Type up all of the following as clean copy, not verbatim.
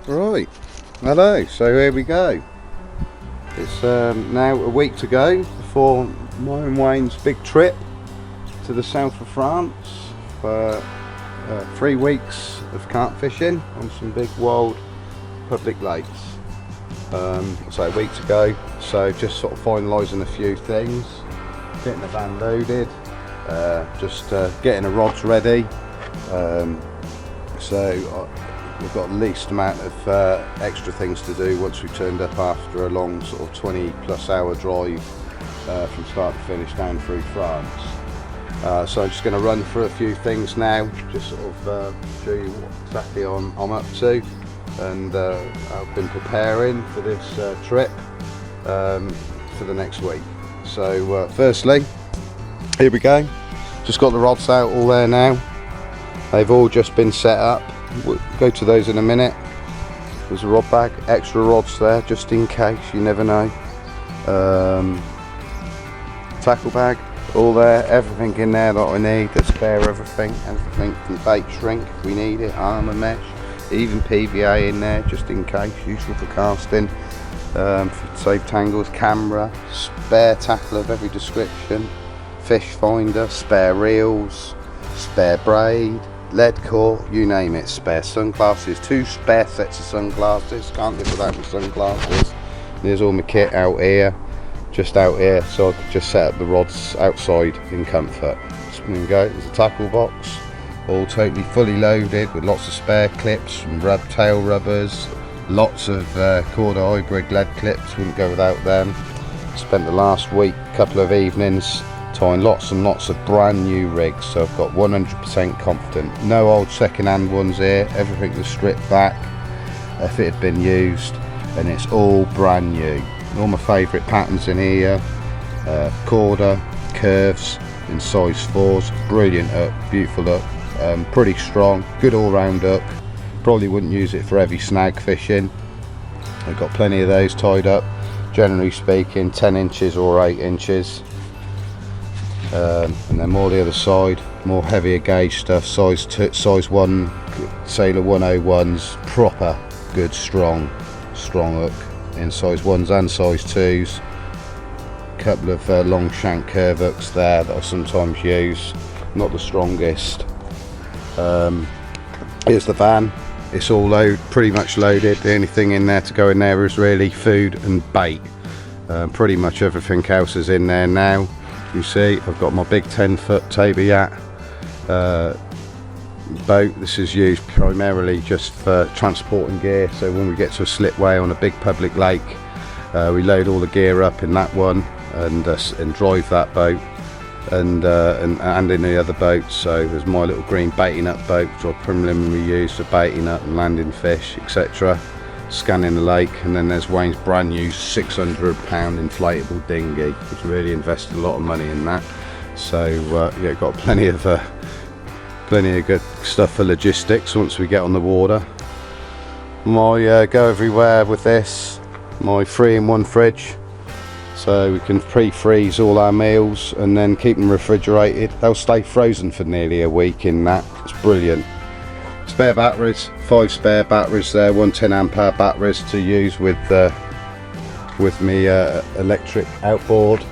Right, hello, so here we go. It's now a week to go before mine and Wayne's big trip to the south of France for 3 weeks of carp fishing on some big wild public lakes. So a week to go, so just sort of finalising a few things, getting the van loaded, just getting the rods ready. We've got the least amount of extra things to do once we've turned up after a long sort of 20+ hour drive from start to finish down through France. So I'm just going to run through a few things now, just sort of show you what exactly I'm up to, and I've been preparing for this trip for the next week. So firstly, here we go. Just got the rods out all there now. They've all just been set up. We'll go to those in a minute. There's a rod bag, extra rods there just in case, you never know. Tackle bag, all there, everything in there that I need, the spare everything from bait shrink if we need it, armour mesh, even PVA in there just in case, useful for casting, for safe tangles, camera, spare tackle of every description, fish finder, spare reels, spare braid, lead core, you name it, spare sunglasses, 2 spare sets of sunglasses, can't live without my sunglasses. There's all my kit out here, just out here, so I could just set up the rods outside in comfort. So there we go, there's a tackle box, all totally fully loaded with lots of spare clips and tail rubbers, lots of Corda hybrid lead clips, wouldn't go without them. Spent the last week, couple of evenings, tying lots and lots of brand new rigs, so I've got 100% confident. No old second-hand ones here, everything was stripped back if it had been used, and it's all brand new. All my favourite patterns in here, Corda, curves in size 4s, brilliant hook, beautiful hook, pretty strong, good all-round hook. Probably wouldn't use it for heavy snag fishing. I've got plenty of those tied up, generally speaking 10 inches or 8 inches. And then more the other side, more heavier gauge stuff, size 1 Sailor 101s, proper good strong hook in size 1s and size 2s. Couple of long shank curve hooks there that I sometimes use, not the strongest. Here's the van, it's all pretty much loaded. The only thing in there to go in there is really food and bait. Pretty much everything else is in there now. You see, I've got my big 10-foot Tabor Yacht boat. This is used primarily just for transporting gear, so when we get to a slipway on a big public lake, we load all the gear up in that one and drive that boat, and in the other boats. So there's my little green baiting up boat, which I primarily use for baiting up and landing fish, etc., scanning the lake. And then there's Wayne's brand new 600 pound inflatable dinghy, which really invested a lot of money in that. So yeah, got plenty of good stuff for logistics once we get on the water. My go everywhere with this, my 3-in-1 fridge, so we can pre-freeze all our meals and then keep them refrigerated. They'll stay frozen for nearly a week in that. It's brilliant. Spare batteries, 5 spare batteries there, 1 10-ampere batteries to use with me electric outboard.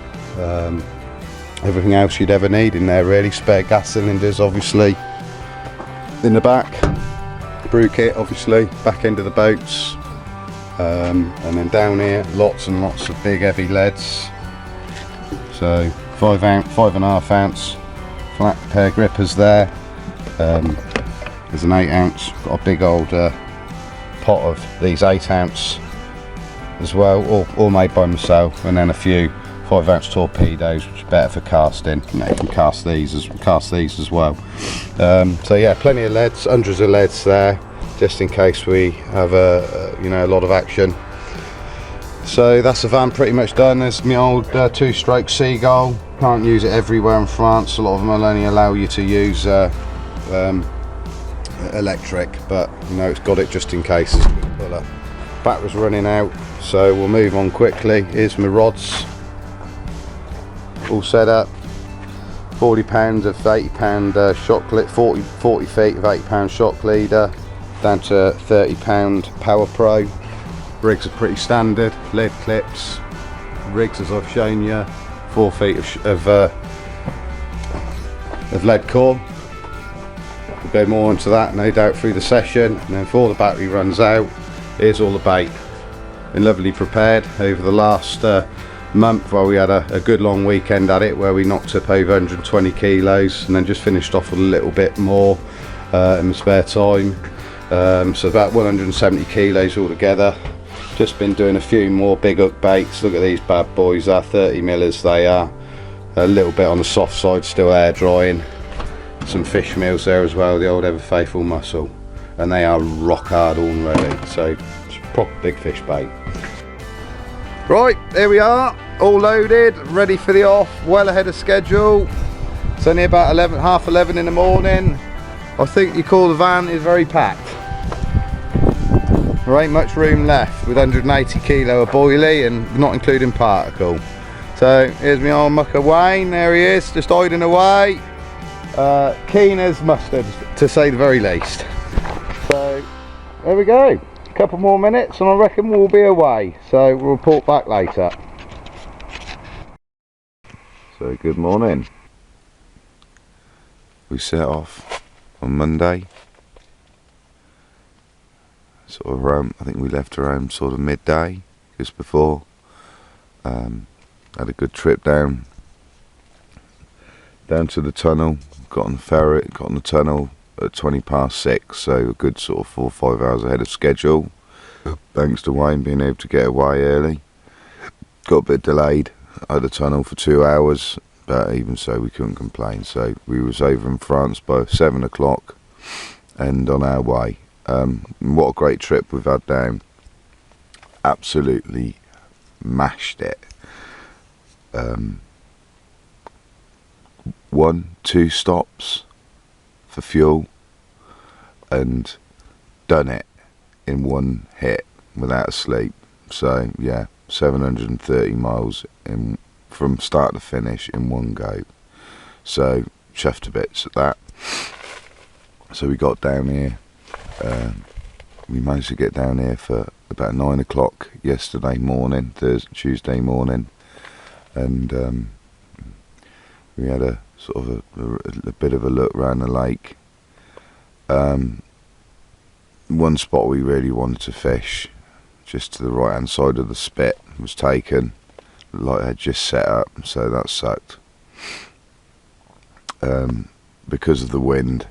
Everything else you'd ever need in there really. Spare gas cylinders obviously in the back, brew kit obviously, back end of the boats, and then down here lots and lots of big heavy leads. So 5.5 ounce flat pair grippers there. There's an 8 ounce, got a big old pot of these 8 ounce as well, all made by myself, and then a few 5 ounce torpedoes, which are better for casting. You know, you can cast these as well. So yeah, plenty of leads, hundreds of leads there, just in case we have a lot of action. So that's the van pretty much done. There's my old 2-stroke Seagull. Can't use it everywhere in France. A lot of them will only allow you to use electric, but you know, it's got it just in case. Battery's running out, so we'll move on quickly. Here's my rods, all set up. 40 pounds of 80 pound shock lead, 40 feet of 80 pound shock leader. down to £30 Power Pro. Rigs are pretty standard, lead clips, rigs as I've shown you, 4 feet of lead core. We'll go more into that no doubt through the session, and then before the battery runs out, here's all the bait. Been lovely prepared over the last month while we had a good long weekend at it, where we knocked up over 120 kilos and then just finished off with a little bit more in my spare time. So about 170 kilos altogether. Just been doing a few more big hook baits. Look at these bad boys, they're 30 millers they are. A little bit on the soft side, still air drying. Some fish meals there as well, the old ever faithful mussel. And they are rock hard already, so it's proper big fish bait. Right, here we are, all loaded, ready for the off, well ahead of schedule. It's only about half 11 in the morning. I think you call the van is very packed. There ain't much room left with 180 kilo of boilie and not including particle. So here's my old mucker Wayne, there he is, just hiding away. Keen as mustard, to say the very least. So there we go, a couple more minutes and I reckon we'll be away. So we'll report back later. So good morning. We set off on Monday. Sort of around, I think we left around sort of midday, just before. Had a good trip down to the tunnel, got on the ferry, got on the tunnel at 6:20, so a good sort of 4 or 5 hours ahead of schedule, thanks to Wayne being able to get away early. Got a bit delayed at the tunnel for 2 hours, but even so we couldn't complain. So we was over in France by 7 o'clock and on our way. What a great trip we've had down. Absolutely mashed it. 1-2 stops for fuel and done it in one hit without a sleep. So yeah, 730 miles from start to finish in one go. So chuffed to bits at that. So we got down here. We managed to get down here for about 9 o'clock yesterday morning, Tuesday morning, and we had a sort of a bit of a look around the lake. One spot we really wanted to fish, just to the right hand side of the spit, was taken. The light had just set up, so that sucked. Because of the wind,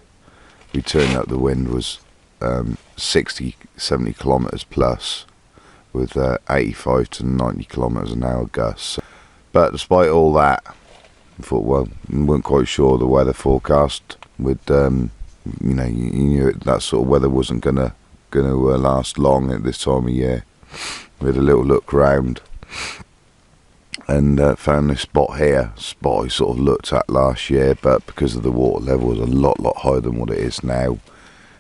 we turned up, the wind was 60-70 kilometers plus, with 85 to 90 kilometers an hour gusts. But despite all that, I thought, well, we weren't quite sure the weather forecast would, you knew that sort of weather wasn't gonna last long at this time of year. We had a little look round and found this spot here. Spot I sort of looked at last year, but because of the water level was a lot higher than what it is now,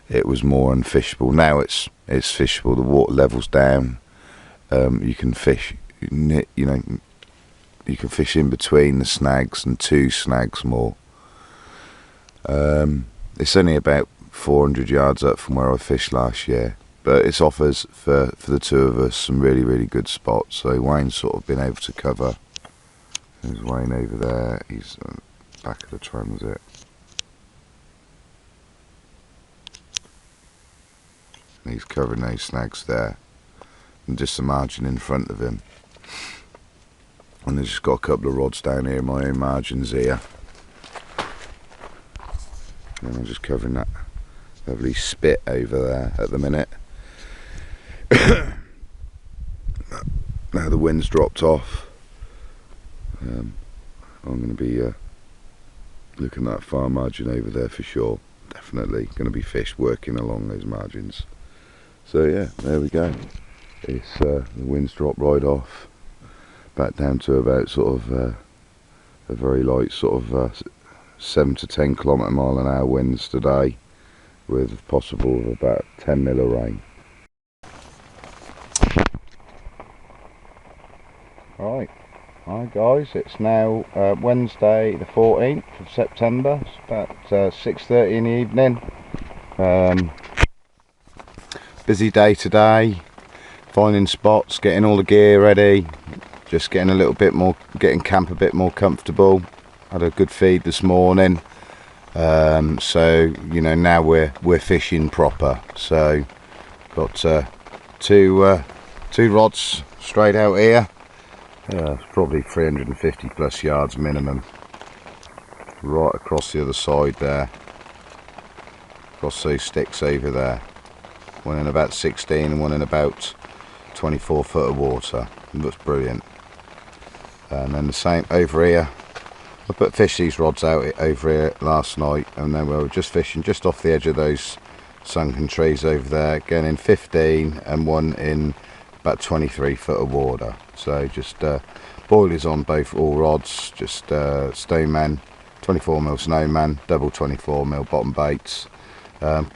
it was more unfishable. Now it's fishable. The water level's down. You can fish, you can fish in between the snags and 2 snags more. It's only about 400 yards up from where I fished last year, but it offers for the two of us some really good spots. So Wayne's sort of been able to cover. There's Wayne over there, he's on the back of the transit. And he's covering those snags there, and just the margin in front of him. And I've just got a couple of rods down here, my own margins here. And I'm just covering that lovely spit over there at the minute. Now the wind's dropped off. I'm going to be looking at that far margin over there for sure. Definitely going to be fish working along those margins. So yeah, there we go. It's the wind's dropped right off, back down to about sort of a very light sort of 7 to 10 km/h winds today, with possible of about 10 mil of rain. Right, hi guys, it's now Wednesday the 14th of September. It's about 6:30 in the evening. busy day today, finding spots, getting all the gear ready, just getting a little bit more, getting camp a bit more comfortable. Had a good feed this morning, so you know, now we're fishing proper. So got two rods straight out here. It's probably 350 plus yards minimum, right across the other side there, across those sticks over there. One in about 16 and one in about 24 foot of water. It looks brilliant. And then the same over here. I fished these rods out over here last night, and then we were just fishing just off the edge of those sunken trees over there, getting in 15 and one in about 23 foot of water. So just boilers on both, all rods, just Stoneman 24mm Snowman, double 24mm bottom baits.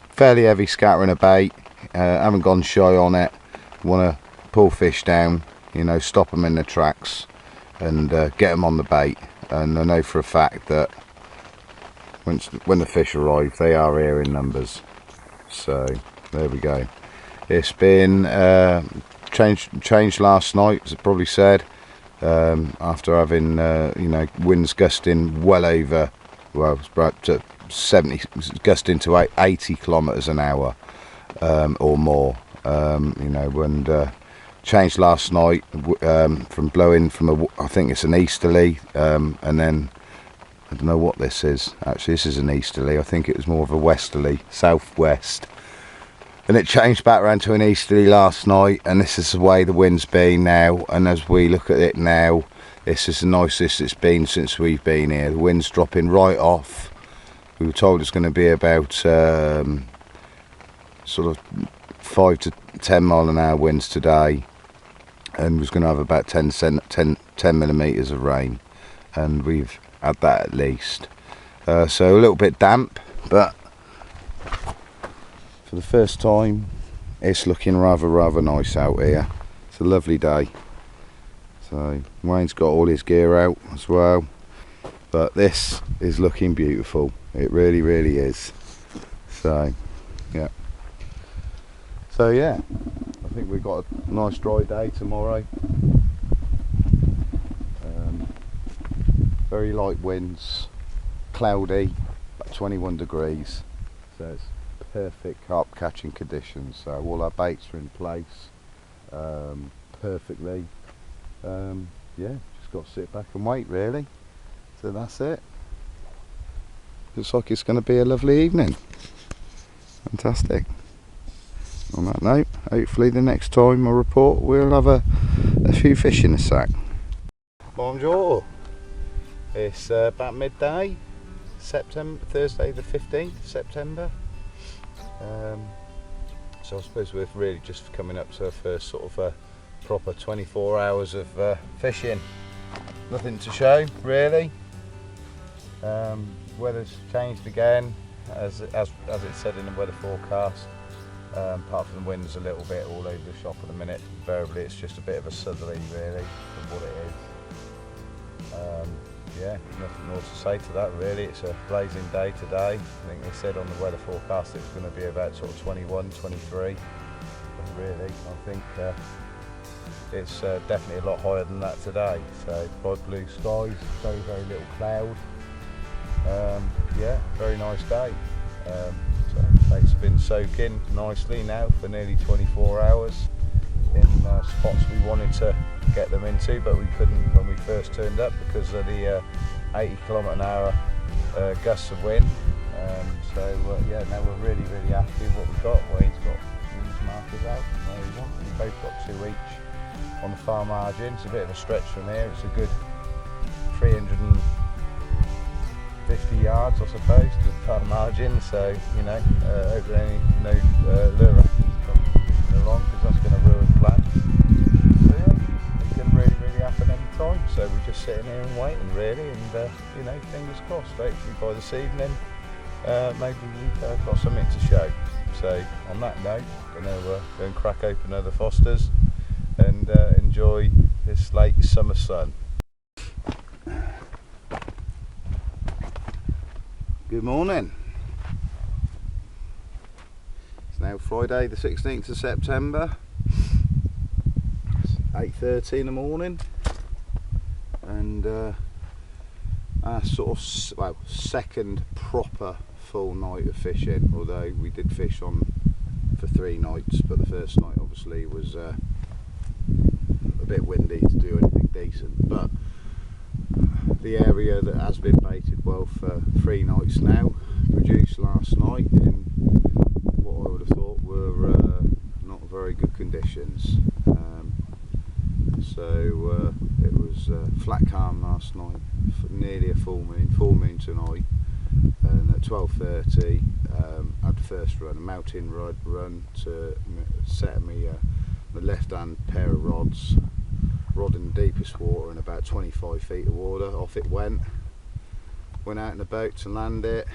Fairly heavy scattering of bait, haven't gone shy on it. Want to pull fish down, you know, stop them in their tracks and get them on the bait. And I know for a fact that when the fish arrive, they are here in numbers. So there we go. It's been changed last night, as I probably said, after having you know, winds gusting well over, well, it's about 70, gusting to 80 kilometers an hour or more. You know, and changed last night from blowing from a, I think it's an easterly, and then I don't know what this is. Actually, this is an easterly. I think it was more of a westerly, southwest. And it changed back around to an easterly last night, and this is the way the wind's been now. And as we look at it now, this is the nicest it's been since we've been here. The wind's dropping right off. We were told it's going to be about sort of 5 to 10 mile an hour winds today, and was going to have about 10 millimeters of rain, and we've had that at least. So a little bit damp, but for the first time it's looking rather nice out here. It's a lovely day. So Wayne's got all his gear out as well, but this is looking beautiful. It really is. So yeah, I think we've got a nice dry day tomorrow. Very light winds, cloudy, about 21 degrees, so it's perfect carp catching conditions. So all our baits are in place perfectly. Yeah, just got to sit back and wait really. So that's it. Looks like it's going to be a lovely evening. Fantastic. On that note, hopefully the next time I report we'll have a few fish in the sack. Bonjour. It's about midday, Thursday the 15th of September. So I suppose we're really just coming up to our first sort of a proper 24 hours of fishing. Nothing to show really. Weather's changed again, as it said in the weather forecast. Apart from the winds a little bit all over the shop at the minute, invariably it's just a bit of a southerly really of what it is. Yeah, nothing more to say to that really. It's a blazing day today. I think they said on the weather forecast it's going to be about sort of 21, 23. But really, I think it's definitely a lot higher than that today. So bright blue skies, very little cloud. Yeah, very nice day. So baits have been soaking nicely now for nearly 24 hours in spots we wanted to get them into, but we couldn't when we first turned up because of the 80 km/h gusts of wind. Yeah, now we're really happy with what we've got. Wayne's got his markers out where he wants. We've both got 2 each on the far margin. It's a bit of a stretch from here. It's a good 350 yards, I suppose, to the far margin. So you know, hope there ain't no lure actions come along, because that's going to ruin plans. So yeah, it can really happen any time. So we're just sitting here and waiting really, and you know, fingers crossed. Hopefully by this evening, maybe we've got something to show. So on that note, I'm going to go and crack open another Foster's and enjoy this late summer sun. Good morning. It's now, Friday the 16th of September, 8:30 in the morning, and our sort of, well, second proper full night of fishing, although we did fish on for 3 nights, but the first night obviously was a bit windy to do anything decent. But the area that has been baited well for 3 nights now produced last night in what I would have thought were not very good conditions. So it was flat calm last night, nearly a full moon tonight, and at 12:30 had the first run, a mountain run to set me my left hand pair of rods, rod in the deepest water and about 25 feet of water. Off it went out in the boat to land it.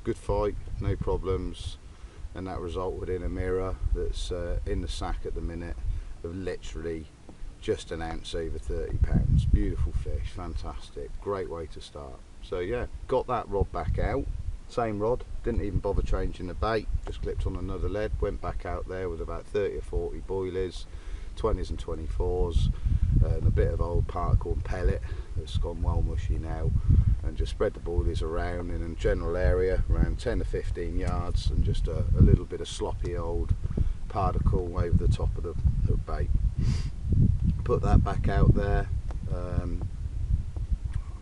Good fight, no problems, and that resulted in a mirror that's in the sack at the minute of literally just an ounce over 30 pounds. Beautiful fish, fantastic, great way to start. So yeah, got that rod back out, same rod, didn't even bother changing the bait, just clipped on another lead, went back out there with about 30 or 40 boilies, 20s and 24s, and a bit of old particle pellet that's gone well mushy now, and just spread the boilies around in a general area around 10 to 15 yards, and just a little bit of sloppy old particle over the top of the bait. Put that back out there,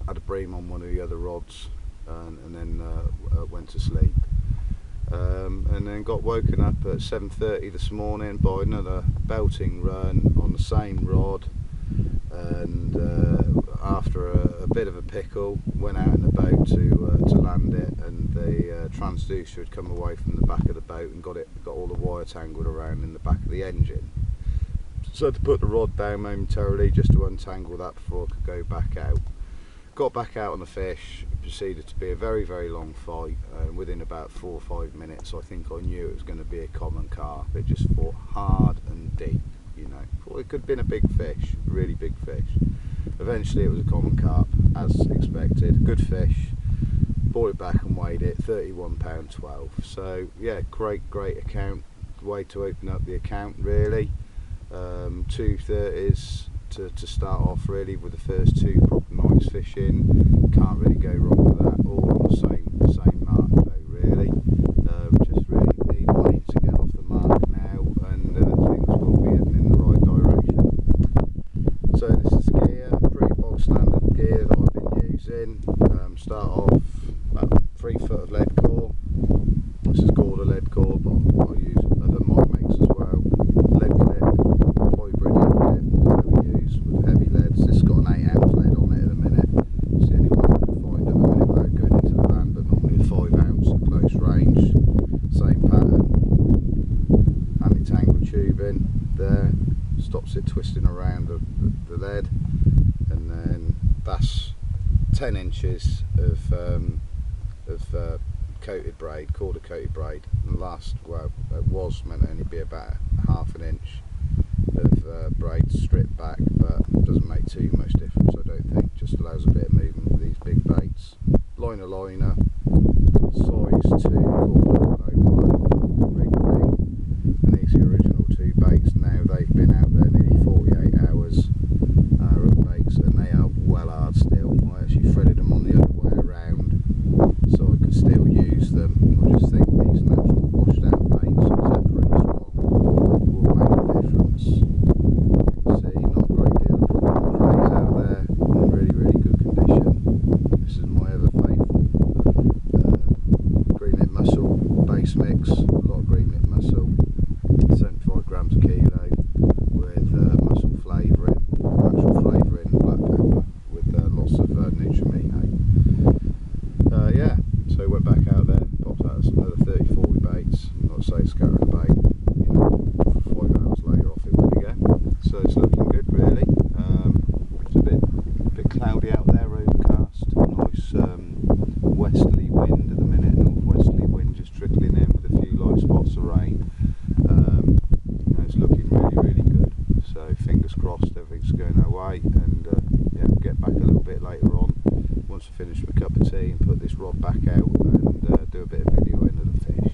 had a bream on one of the other rods, and then went to sleep, and then got woken up at 7:30 this morning by another belting run on the same rod, and after a bit of a pickle went out in the boat to land it, and the transducer had come away from the back of the boat and got all the wire tangled around in the back of the engine. So I had to put the rod down momentarily just to untangle that before I could go back out. Got back out on the fish, it proceeded to be a very, very long fight, and within about 4 or 5 minutes I think I knew it was going to be a common carp. It just fought hard and deep, you know. Thought it could have been a big fish, a really big fish. Eventually it was a common carp, as expected, good fish. Brought it back and weighed it, £31.12. So yeah, great account, way to open up the account really. 2 30s to start off really with the first 2 proper nights fishing. Can't really go wrong with that, all on the same mark though really. Just really need waiting to get off the mark now, and things will be heading in the right direction. So this is the gear, pretty bog standard gear that I've been using. Start off about 3 foot of lead core. This is called a lead core, but I use other mic makes as well. Lead clip, vibration clip, whatever you use with heavy leads. This has got an 8-ounce lead on it at the minute. It's the only one I can find at the minute without going into the van, but normally a 5-ounce at close range. Same pattern. Anti-tangle tubing there, stops it twisting around the lead, and then that's 10 inches of coated braid, quarter coated braid, and the last, well, it was meant to only be about half an inch of braid stripped back, but doesn't make too much difference I don't think, just allows a bit of movement with these big baits. Liner, size 2, 101 rig, and these are the original 2 baits. Now they've been out there nearly 48 hours of baits, and they are well hard still. I actually threaded them on the other way around so I could still use them. I just think these natural washed out baits, because they're pretty strong, will make a difference. You can see not a great deal of problem crays out there, in really good condition. This is my ever faithful green knit mussel base mix, a lot of green knit mussel, 75 grams a kilo, with mussel flavouring, natural flavouring, black pepper, with lots of nutrimine. Yeah, so went back out there, popped out another 30-40 baits, and like I say, scattered the bait, you know, 5 hours later off it would again. So it's looking good really. It's a bit cloudy out there, overcast, nice westerly wind at the minute, northwesterly wind just trickling in with a few light spots of rain. You know, it's looking really good. So fingers crossed everything's going our way, and yeah, we'll get back a little bit later on once I finish my cup of tea and put this rod back out, and do a bit of videoing of the fish.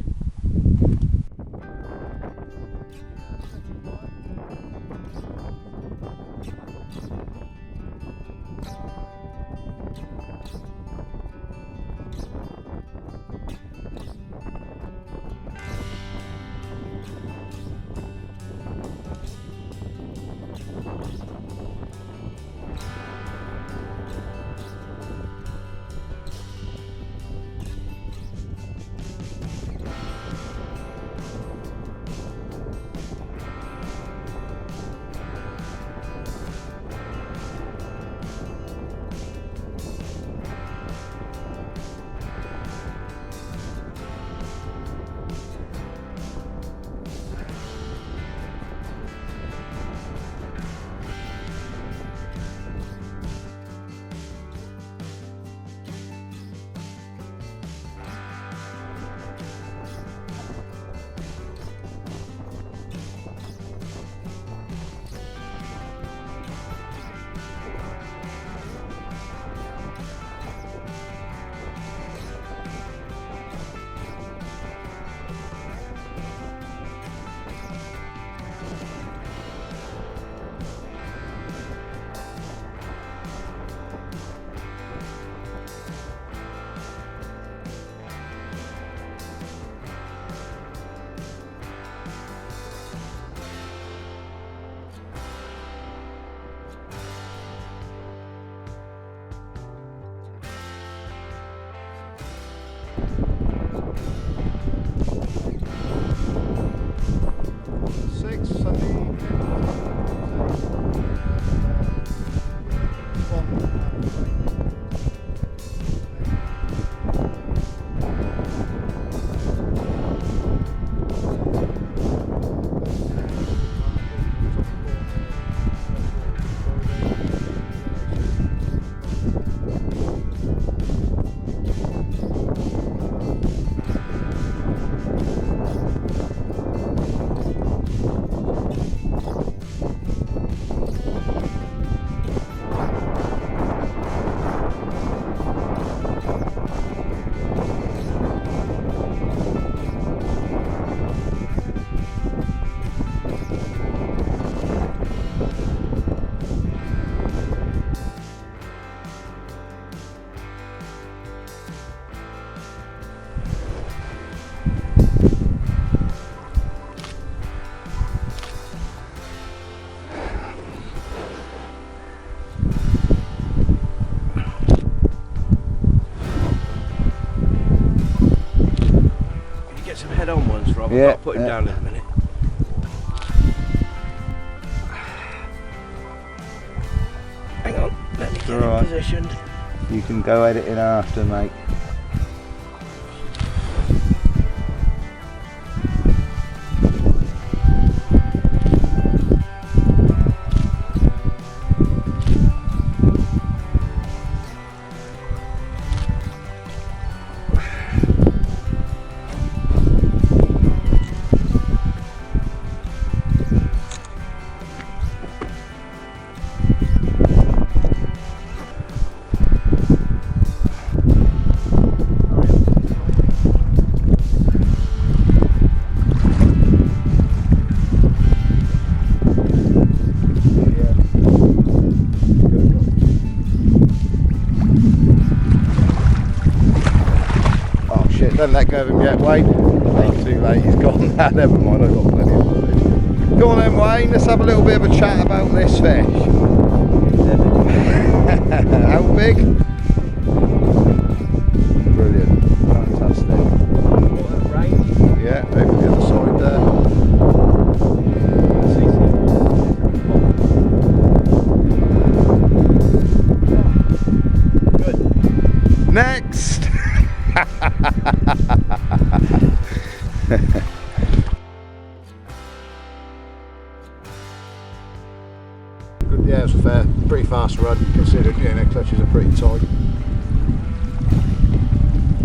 Head-on ones, Rob. Yeah, I've got to put him down in a minute. Hang on, let me get him positioned. You can go at it in after, mate. Don't let go of him yet, Wayne. Ain't too late, he's gone now. Never mind, I've got plenty of footage. Go on then, Wayne, let's have a little bit of a chat about this fish. How big? Brilliant, fantastic. Yeah, over the other side there. Good. Next! Good, yeah, it was a pretty fast run considering the clutches are pretty tight.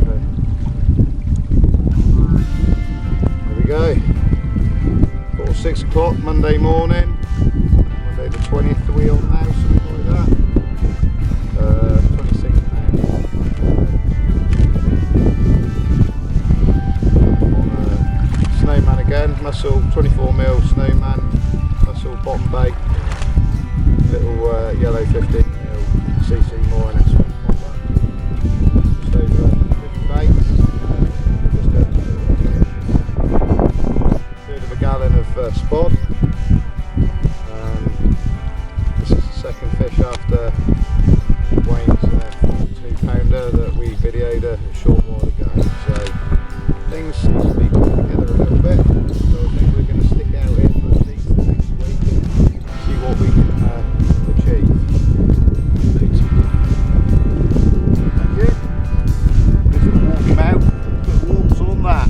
Okay. There we go. 6 o'clock Monday morning, Monday the 20th. Are we on now? Something like that. 26 pounds. Snowman again, muscle 24mm snowman, muscle bottom bait, little yellow 15mm cc more and aswell popper. Just over 50 baits. Just a third of a gallon of spod. This is the second fish after Wayne's 42-pounder that we videoed a short while ago. So things seem to be coming together a little bit. So I think we're going to stick out here for at least the next week and see what we can achieve. Thank you. Just walk him out, put walks on that.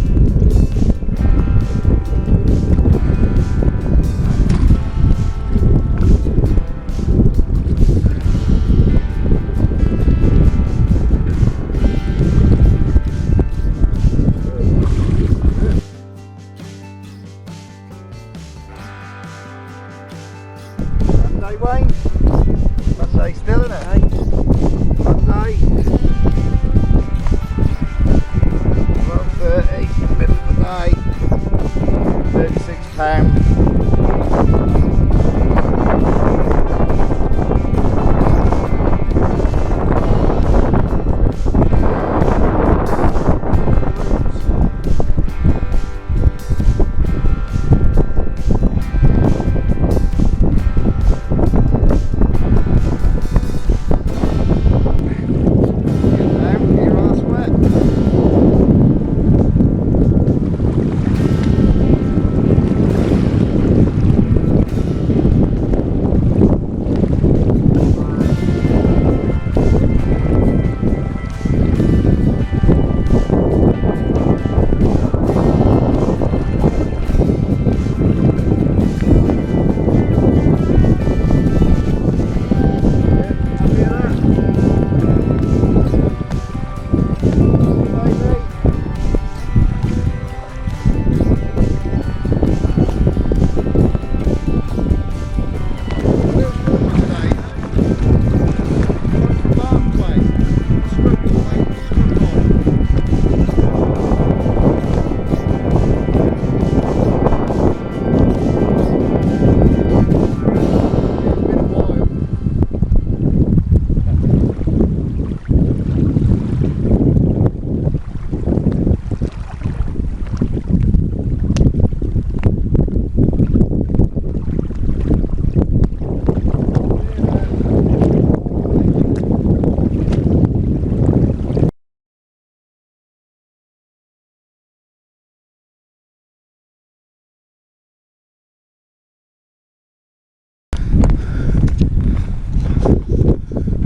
Monday, Wayne? That's say still, isn't it? Hey? Monday. 12:30, middle of the day. 36 pounds.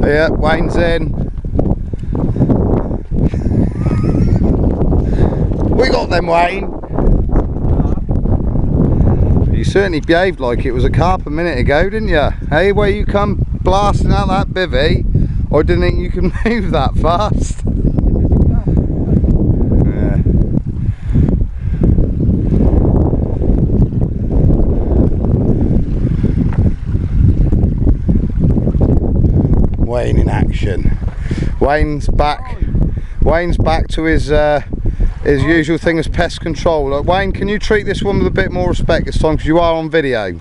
Yeah, Wayne's in. We got them, Wayne. You certainly behaved like it was a carp a minute ago, didn't you? Hey, where you come blasting out that bivvy, I didn't think you could move that fast. Yeah. Wayne in action. Wayne's back. Wayne's back to his usual thing as pest control. Wayne, can you treat this one with a bit more respect this time, because you are on video?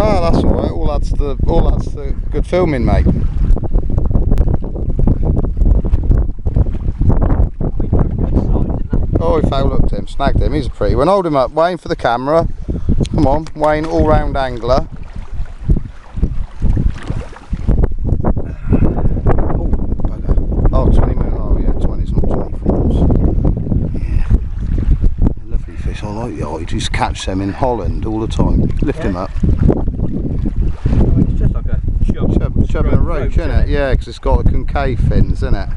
Oh, that's all right. All that's the good filming, mate. Oh, he foul hooked him, snagged him. He's a pretty one. Hold him up, Wayne, for the camera. Come on, Wayne, all-round angler. Oh, 20 minutes. Oh, yeah, 20's not 24s. Yeah, lovely fish. I like the eye. Just catch them in Holland all the time. Lift him up. It's just like a Chub in a roach, isn't it? Yeah, because it's got the concave fins, isn't it?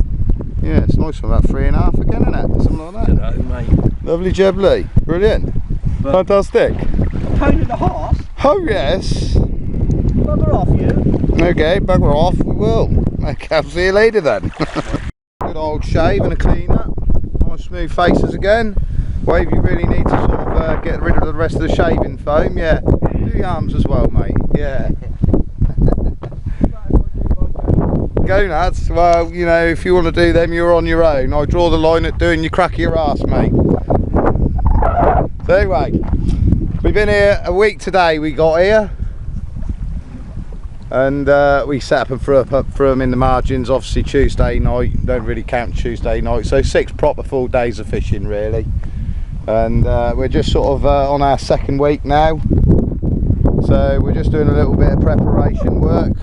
Yeah, it's nice one, about 3.5 again, isn't it? Something like that. I don't know, mate. Lovely jubbly. Brilliant. But fantastic. £1.50. Oh, yes. Bugger off, you. Okay, bugger off, we will. Okay, I'll see you later then. Good old shave and a clean up. Nice smooth faces again. Wave, you really need to sort of get rid of the rest of the shaving foam. Yeah, do the arms as well, mate. Yeah. Gonads, well, you know, if you want to do them, you're on your own. I draw the line at doing your crack of your arse, mate. So anyway, we've been here a week today. We got here and we set up and threw them in the margins. Obviously Tuesday night, don't really count Tuesday night, so 6 proper full days of fishing really. And we're just sort of on our 2nd week now, so we're just doing a little bit of preparation work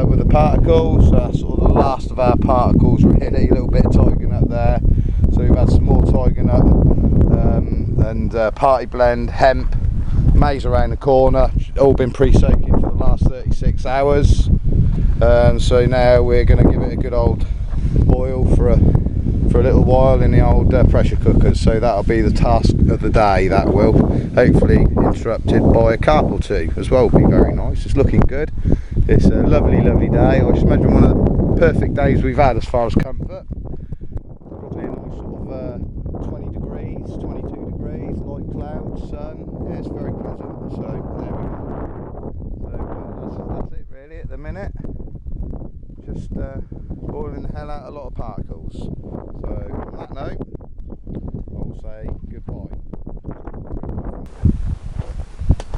with the particles. That's sort of the last of our particles really, a little bit of tiger nut there, so we've had some more tiger nut and party blend, hemp, maize around the corner, all been pre-soaking for the last 36 hours. So now we're going to give it a good old boil for a little while in the old pressure cookers. So that'll be the task of the day, that will, hopefully interrupted by a carp or two as well. Will be very nice. It's looking good. It's a lovely day. I just imagine one of the perfect days we've had as far as comfort. Probably a nice sort of 20 degrees, 22 degrees, light clouds, sun. Yeah, it's very pleasant. So there we go. So that's it really at the minute. Just boiling the hell out a lot of particles. So on that note, I'll say goodbye.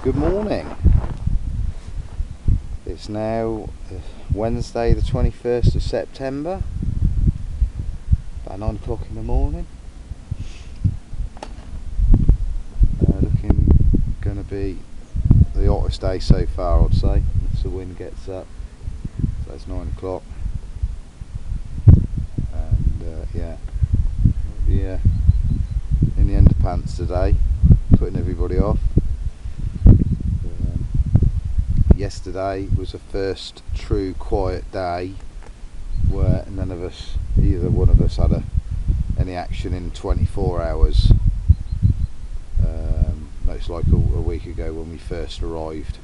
Good morning. It's now Wednesday the 21st of September, about 9 o'clock in the morning. Looking going to be the hottest day so far, I'd say, if the wind gets up. So it's 9 o'clock, and yeah, in the underpants today, putting everybody off. Yesterday was the first true quiet day where either one of us had any action in 24 hours. It's like a week ago when we first arrived.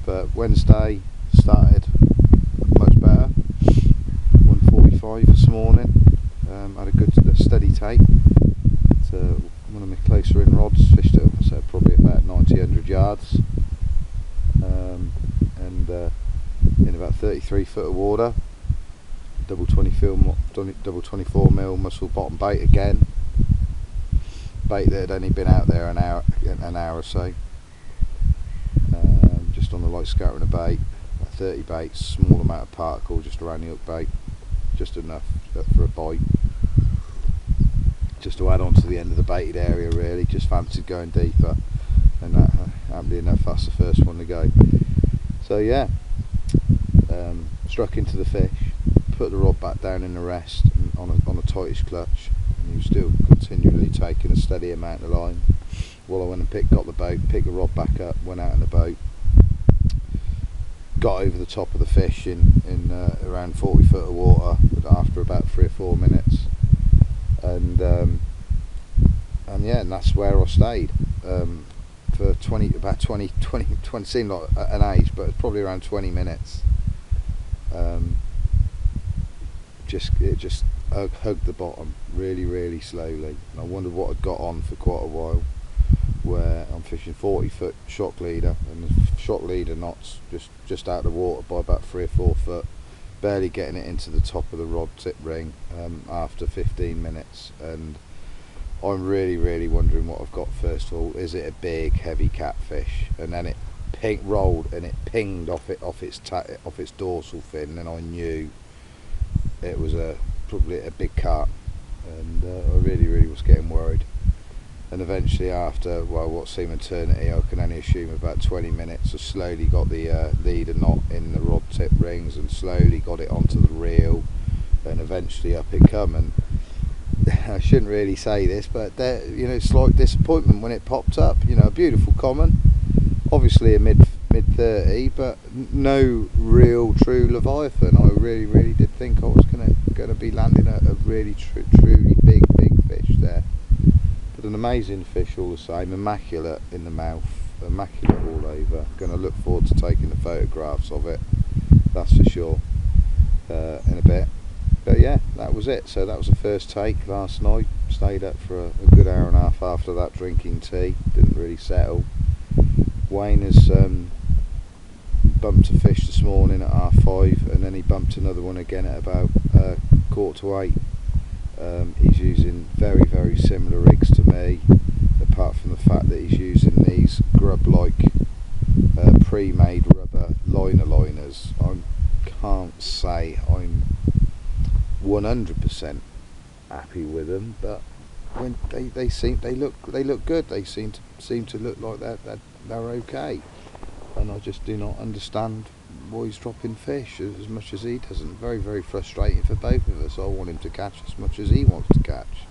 But Wednesday started much better. 1:45 this morning. Had a good steady take. One of my closer in rods, fished it up, so probably about 90-100 yards, and in about 33 foot of water. Double 24 mil muscle bottom bait again. Bait that had only been out there an hour or so. Just on the light scattering of bait, about 30 baits, small amount of particle just around the hook bait, just enough for a bite. Just to add on to the end of the baited area really, just fancied going deeper, and that happened enough, that's the first one to go. So yeah, struck into the fish, put the rod back down in the rest and on a tightish clutch, and he was still continually taking a steady amount of line. Well, I went and got the boat, picked the rod back up, went out in the boat, got over the top of the fish in around 40 foot of water after about 3 or 4 minutes, and yeah, and that's where I stayed for 20 seemed like an age, but it's probably around 20 minutes. It just hugged the bottom really slowly, and I wondered what had got on for quite a while, where I'm fishing 40 foot shock leader, and the shock leader knots just out of the water by about 3 or 4 foot, barely getting it into the top of the rod tip ring after 15 minutes. And I'm really wondering what I've got. First of all, is it a big heavy catfish? And then it rolled and it pinged off its dorsal fin, and I knew it was probably a big carp, and I really was getting worried. And eventually, after what seemed eternity, I can only assume about 20 minutes, I slowly got the leader knot in the rod tip rings and slowly got it onto the reel, and eventually up it come. And I shouldn't really say this, but it's like disappointment when it popped up. A beautiful common, obviously a mid 30, but no real true leviathan. I really did think I was going to be landing a really truly big fish there. But an amazing fish all the same, immaculate in the mouth, immaculate all over. Going to look forward to taking the photographs of it, that's for sure, in a bit. But yeah, that was it. So that was the first take last night. Stayed up for a good hour and a half after that, drinking tea. Didn't really settle. Wayne has bumped a fish this morning at 5:30, and then he bumped another one again at about 7:45. He's using very similar rigs to me, apart from the fact that he's using these grub-like pre-made rubber liners. I can't say I'm 100% happy with them, but when they look good. They seem to look like they're okay, and I just do not understand why he's dropping fish as much as he doesn't. Very frustrating for both of us. I want him to catch as much as he wants to catch.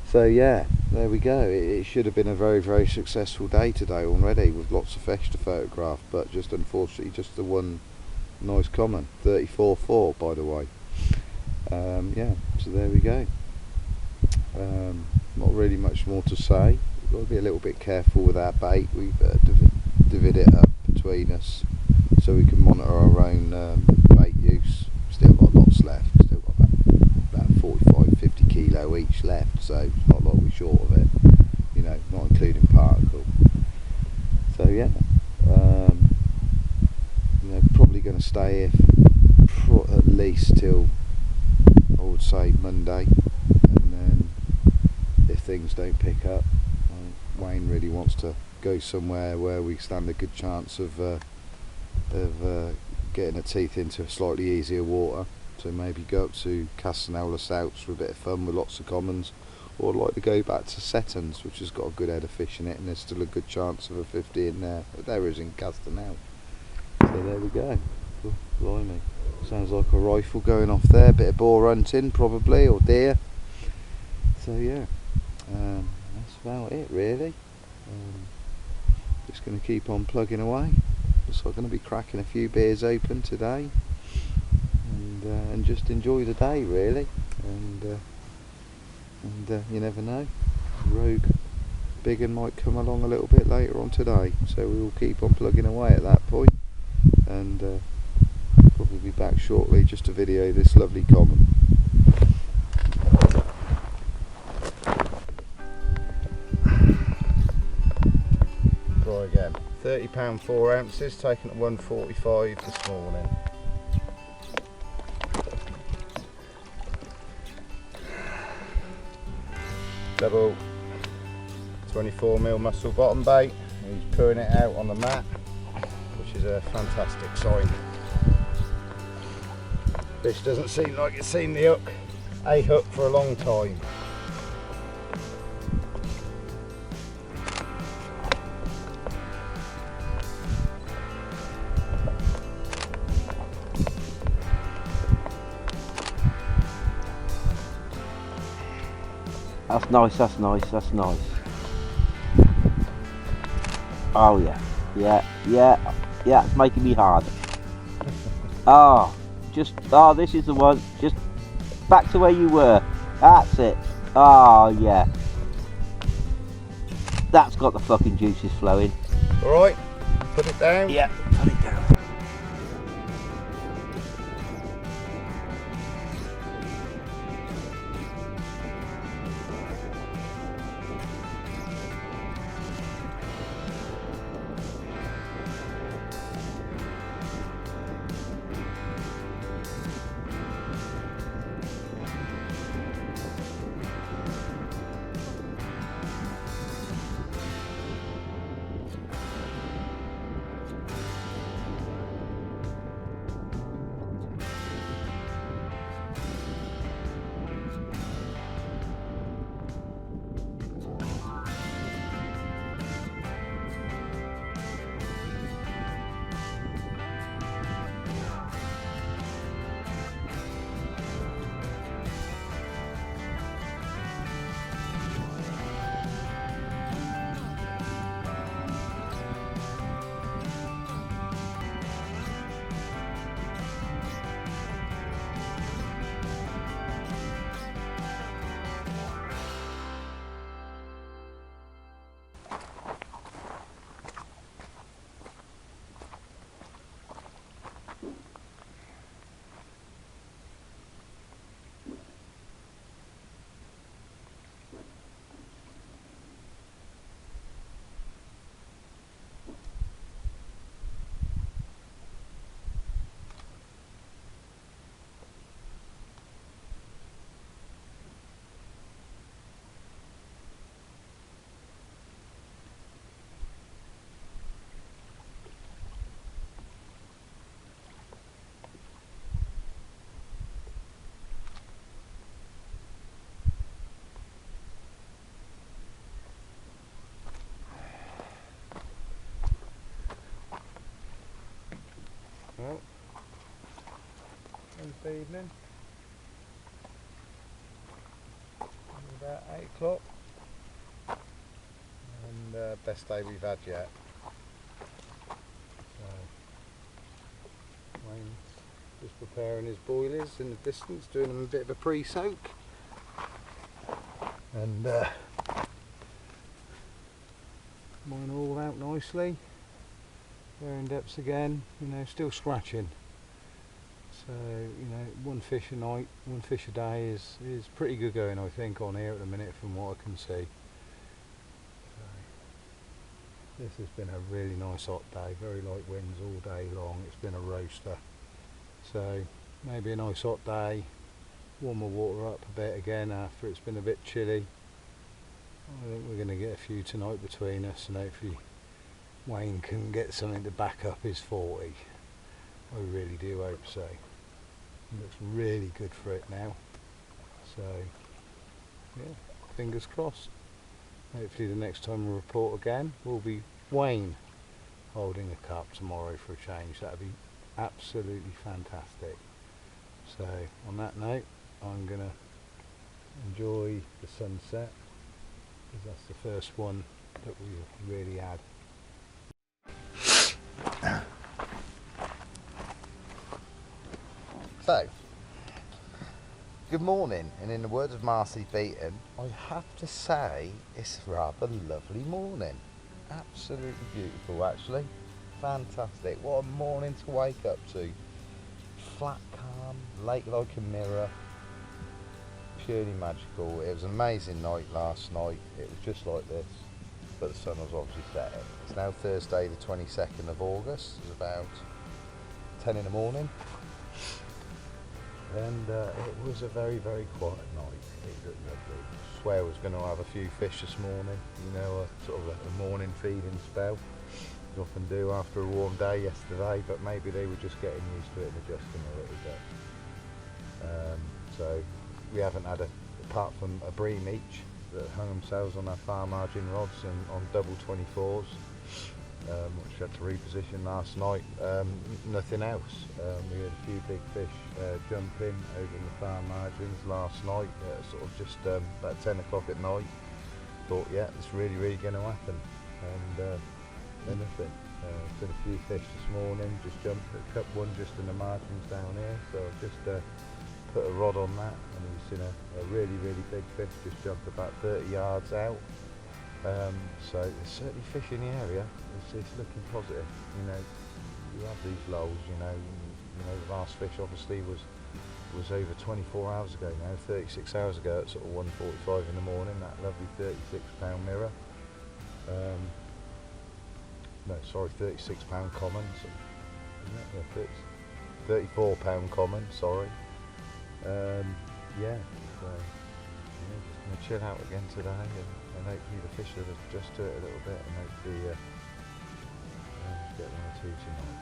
So yeah, there we go. It should have been a very successful day today already, with lots of fish to photograph, but just unfortunately just the one nice common, 34.4 by the way. Yeah, so there we go. Not really much more to say. We've got to be a little bit careful with our bait. We've divvied it up between us so we can monitor our own bait use. Still got lots left. Still got about 45-50 kilo each left, so it's not like we're short of it. Not including particle. So yeah, probably going to stay here at least till, I would say, Monday, and then if things don't pick up, Wayne really wants to go somewhere where we stand a good chance of getting our teeth into slightly easier water. So maybe go up to Castanella Souths for a bit of fun with lots of commons, or I'd like to go back to Settons, which has got a good head of fish in it, and there's still a good chance of a 50 in there. But there is in Castanella. So there we go. Oh, blimey. Sounds like a rifle going off there, bit of boar hunting probably, or deer. So yeah, that's about it really. Just going to keep on plugging away. So I'm going to be cracking a few beers open today, and just enjoy the day really. And you never know, rogue big un might come along a little bit later on today. So we will keep on plugging away at that point, and probably be back shortly just to video this lovely common. Try again. £30 4 ounces, taken at 145 this morning. Double 24mm muscle bottom bait. He's pulling it out on the mat, which is a fantastic sign. Fish doesn't seem like it's seen the hook for a long time. That's nice, that's nice, that's nice. Oh yeah, it's making me hard. Oh, this is the one. Just back to where you were. That's it. Oh yeah. That's got the fucking juices flowing. Alright, put it down. Yeah, put it down. Well, Wednesday evening, about 8 o'clock, and best day we've had yet. So, Wayne's just preparing his boilies in the distance, doing them a bit of a pre-soak, and mine are all out nicely. Wearing depths again, still scratching. So, one fish a night, one fish a day is pretty good going, I think, on here at the minute from what I can see. So, this has been a really nice hot day, very light winds all day long. It's been a roaster. So, maybe a nice hot day, warm the water up a bit again after it's been a bit chilly. I think we're going to get a few tonight between us, and hopefully Wayne can get something to back up his 40. I really do hope so. It looks really good for it now. So, yeah, fingers crossed. Hopefully the next time we report again will be Wayne holding a carp tomorrow for a change. That would be absolutely fantastic. So, on that note, I'm going to enjoy the sunset, because that's the first one that we really had. So, good morning, and in the words of Marcy Beaton, I have to say it's a rather lovely morning. Absolutely beautiful, actually. Fantastic. What a morning to wake up to. Flat calm, lake like a mirror, purely magical. It was an amazing night last night. It was just like this, but the sun was obviously setting. It's now Thursday the 22nd of August. It's about 10 in the morning. And it was a very, very quiet night. It looked lovely. I swear I was going to have a few fish this morning, a sort of a morning feeding spell. We often do after a warm day yesterday, but maybe they were just getting used to it and adjusting a little bit. So we haven't had, apart from a bream each that hung themselves on our far margin rods and on double 24s, which we had to reposition last night. Nothing else. We had a few big fish jumping over in the far margins last night, sort of just about 10 o'clock at night. Thought, yeah, it's really, really going to happen. And anything. Seen a few fish this morning, just jumped one just in the margins down here, so I've just put a rod on that, and we've seen a really big fish just jumped about 30 yards out. So there's certainly fish in the area. It's looking positive. You know, you have these lulls. You know, the last fish obviously was over 24 hours ago now, 36 hours ago at sort of 1:45 in the morning. That lovely 36-pound mirror. No, sorry, 36-pound common. So, yeah, 34-pound common. Sorry. Yeah. So, just gonna chill out again today, and hopefully the fish will adjust to it a little bit, and hopefully get one or two tonight.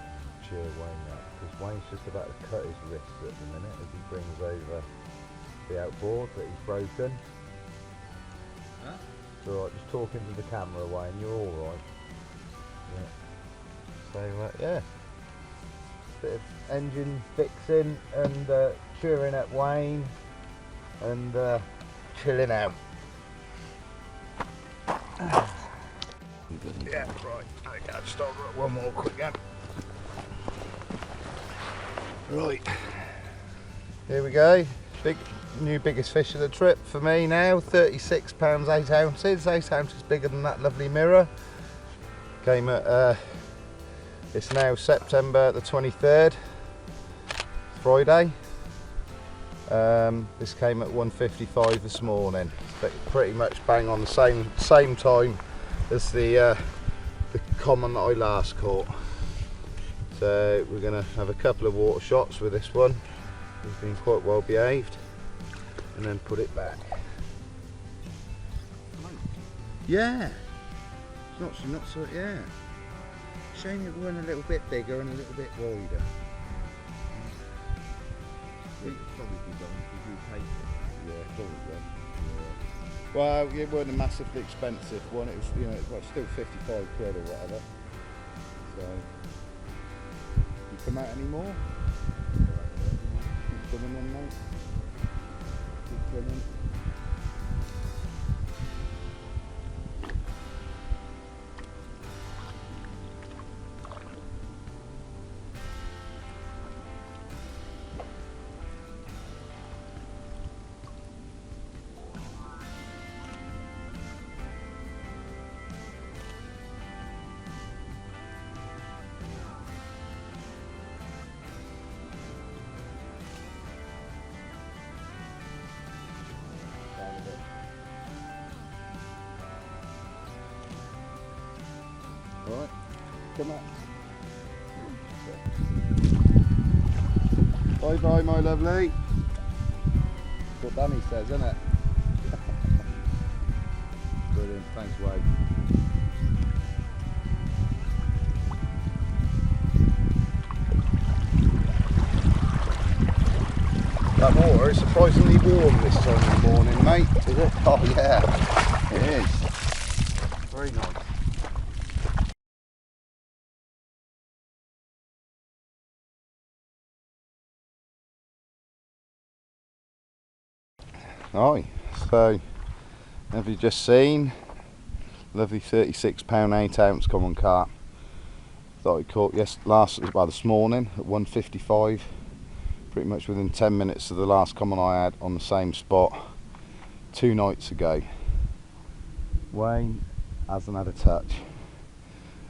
Cheer Wayne up, because Wayne's just about to cut his wrist at the minute as he brings over the outboard that he's broken. Huh? It's alright, just talking to the camera, Wayne, you're alright. Yeah. So yeah, bit of engine fixing and cheering up Wayne and chilling out. Yeah, right. Okay, just over one more quick one. Right, here we go. Biggest fish of the trip for me now. 36 pounds 8 ounces. 8 ounces bigger than that lovely mirror. Came at it's now September the 23rd, Friday. This came at 1:55 this morning, but pretty much bang on the same time as the common that I last caught. So we're going to have a couple of water shots with this one. He's been quite well behaved, and then put it back. Yeah, it's not so yeah. Shame it weren't a little bit bigger and a little bit wider. It'd probably be done if you paid for it. Yeah, probably. Yeah. Well, it wasn't a massively expensive one. It was, you know, well, still 55 quid or whatever. So, you come out any more? Keep coming in, mate. Keep coming. Right, come on. Bye bye, my lovely. That's what Danny says, isn't it? Brilliant, thanks, Wade. That water is surprisingly warm this time of the morning, mate. Is it? Oh yeah, it is. Very nice. Right, so have you just seen lovely 36 pound 8 ounce common carp that I caught this morning at 1:55, pretty much within 10 minutes of the last common I had on the same spot 2 nights ago. Wayne hasn't had a touch,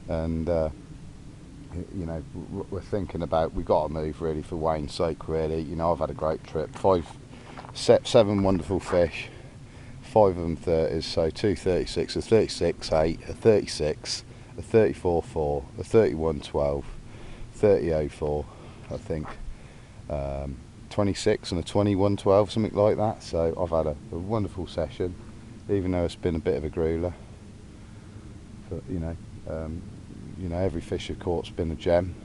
and you know, we're thinking about, we've got to move really for Wayne's sake really. You know, I've had a great trip, 7 wonderful fish, 5 of them 30s, so 2 36, a 36.8, a 36, a 34.4, a 31.12, 30.04, I think, 26 and a 21.12, something like that. So I've had a wonderful session, even though it's been a bit of a grueler. But you know, every fish I've caught's been a gem.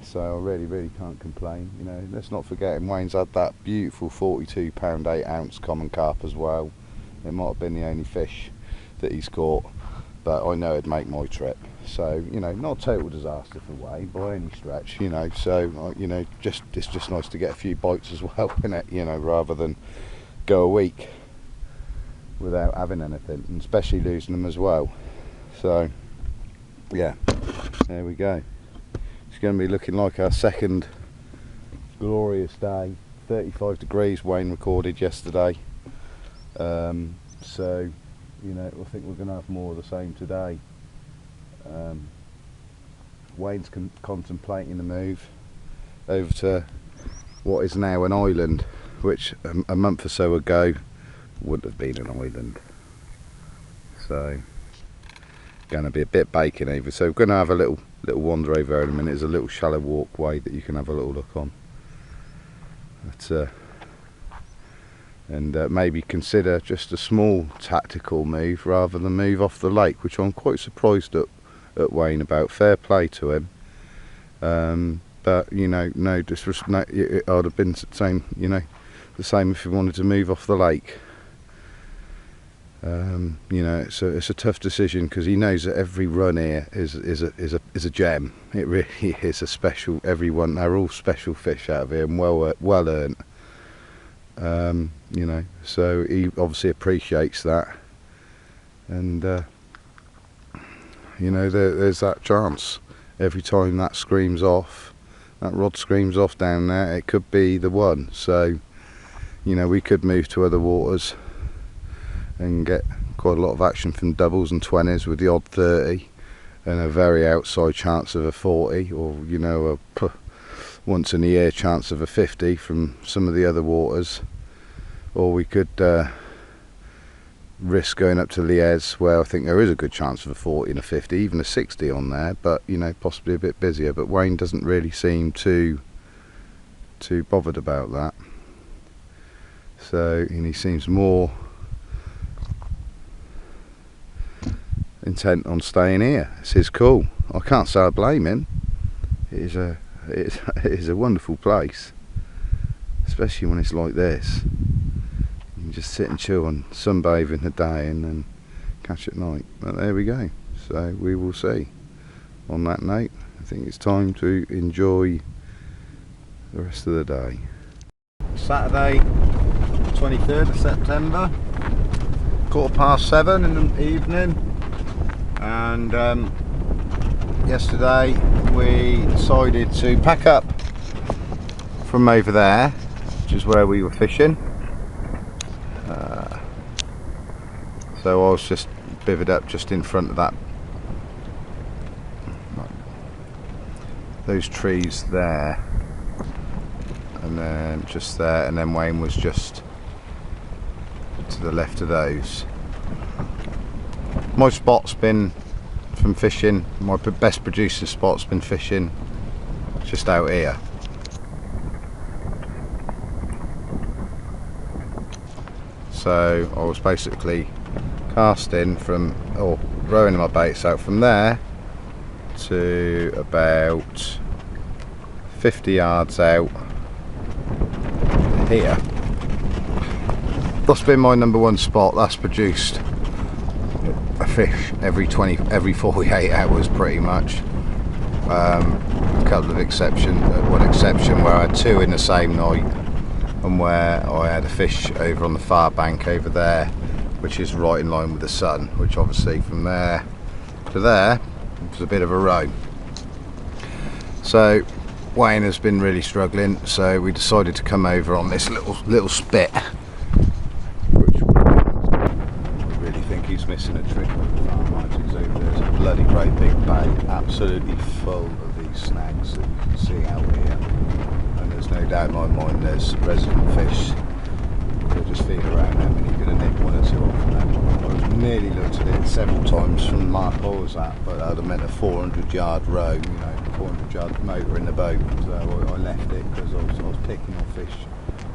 So I really can't complain. You know, let's not forget, Wayne's had that beautiful 42 pound 8 ounce common carp as well. It might have been the only fish that he's caught, but I know it'd make my trip. So, you know, not a total disaster for Wayne by any stretch, you know. So, you know, it's just nice to get a few bites as well, isn't it? You know, rather than go a week without having anything, and especially losing them as well. So, yeah. There we go. It's going to be looking like our second glorious day. 35 degrees Wayne recorded yesterday. So, you know, I think we're going to have more of the same today. Wayne's contemplating the move over to what is now an island, which a month or so ago would have been an island. So, going to be a bit baking over. So we're going to have a little wander over there in a minute. There's a little shallow walkway that you can have a little look on. But, and maybe consider just a small tactical move rather than move off the lake, which I'm quite surprised at Wayne about. Fair play to him. But you know, no disrespect. No, I'd have been saying, you know, the same if he wanted to move off the lake. You know, it's a tough decision because he knows that every run here is a gem. It really is a special. Everyone, they're all special fish out of here and well earned. You know, so he obviously appreciates that, and you know, there's that chance every time that screams off, that rod screams off down there, it could be the one. So, you know, we could move to other waters and get quite a lot of action from doubles and 20s with the odd 30 and a very outside chance of a 40, or you know, a once in a year chance of a 50 from some of the other waters. Or we could risk going up to Liège, where I think there is a good chance of a 40 and a 50, even a 60 on there, but you know, possibly a bit busier. But Wayne doesn't really seem too bothered about that. So, and he seems more intent on staying here. It's his call. I can't say I blame him. It is a wonderful place, especially when it's like this. You can just sit and chill and sunbathe in the day and then catch at night. But there we go. So we will see. On that note, I think it's time to enjoy the rest of the day. Saturday, 23rd of September, 7:15 in the evening, and yesterday we decided to pack up from over there, which is where we were fishing. So I was just bivvied up just in front of those trees there, and then just there, and then Wayne was just to the left of those. My spot's been from fishing, my best producer spot's been fishing just out here. So I was basically casting from, or rowing my baits out from there to about 50 yards out here. That's been my number one spot. That's produced a fish every 48 hours pretty much. A couple of exceptions, one exception where I had two in the same night, and where I had a fish over on the far bank over there, which is right in line with the sun, which obviously from there to there was a bit of a row. So Wayne has been really struggling, so we decided to come over on this little spit, which I really think he's missing a trick with the farm lightings over there. There's a bloody great big bag absolutely full of these snags that you can see out here, and there's no doubt in my mind there's resident fish. They'll just feed around them and you're going to nick one or two off from them. I've nearly looked at it several times from the mark I was at, but that would have meant a 400 yard row, you know, 400 yard motor in the boat. So I left it because I was picking on fish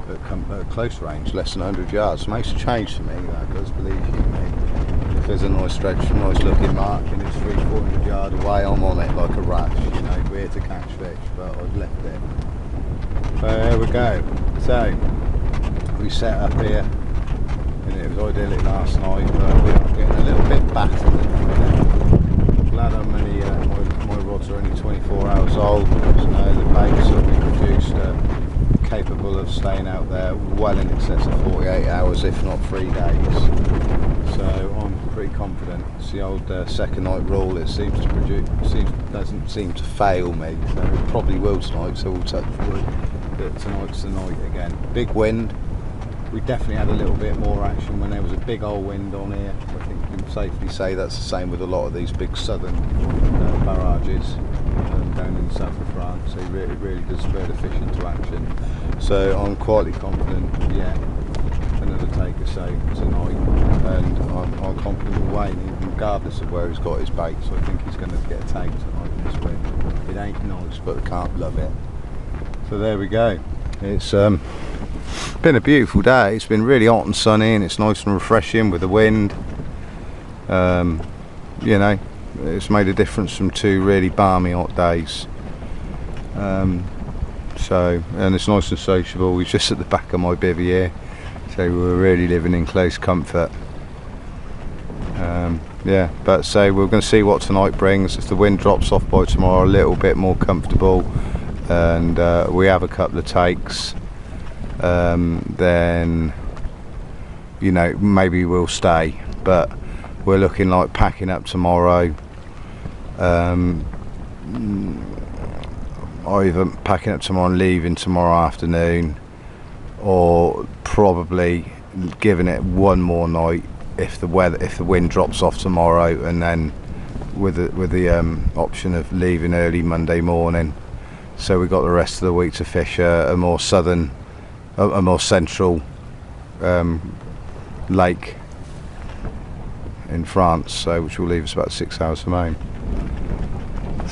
at close range, less than 100 yards. It makes a change for me, that does, believe you me. If there's a nice stretch, nice looking mark and it's 300-400 yards away, I'm on it like a rash, you know, we're here to catch fish, but I've left it. So there we go. So we set up here, and it was idyllic last night, but we're getting a little bit battered at the minute. Glad I'm only, my rods are only 24 hours old, so the baits that we produced capable of staying out there well in excess of 48 hours, if not 3 days. So I'm pretty confident. It's the old second night rule. It seems to doesn't seem to fail me. So it probably will tonight. So we'll touch wood that tonight's the night again. Big wind. We definitely had a little bit more action when there was a big old wind on here. I think we can safely say that's the same with a lot of these big southern barrages down in the south of France. So it really does spur the fish into action. So I'm quietly confident, yeah, another taker say tonight, and I'm confident with Wayne, even regardless of where he's got his bait. So I think he's going to get a take tonight in this wind. It ain't nice, but the carp love it. So there we go. It's been a beautiful day. It's been really hot and sunny, and it's nice and refreshing with the wind. You know, it's made a difference from 2 really balmy hot days. So, and it's nice and sociable. We're just at the back of my bivvy here, so we're really living in close comfort. Yeah, but so we're going to see what tonight brings. If the wind drops off by tomorrow, a little bit more comfortable, and we have a couple of takes, then, you know, maybe we'll stay. But we're looking like packing up tomorrow, either packing up tomorrow and leaving tomorrow afternoon, or probably giving it one more night if the wind drops off tomorrow, and then with the option of leaving early Monday morning. So we've got the rest of the week to fish a more southern, a more central lake in France, so which will leave us about 6 hours from home.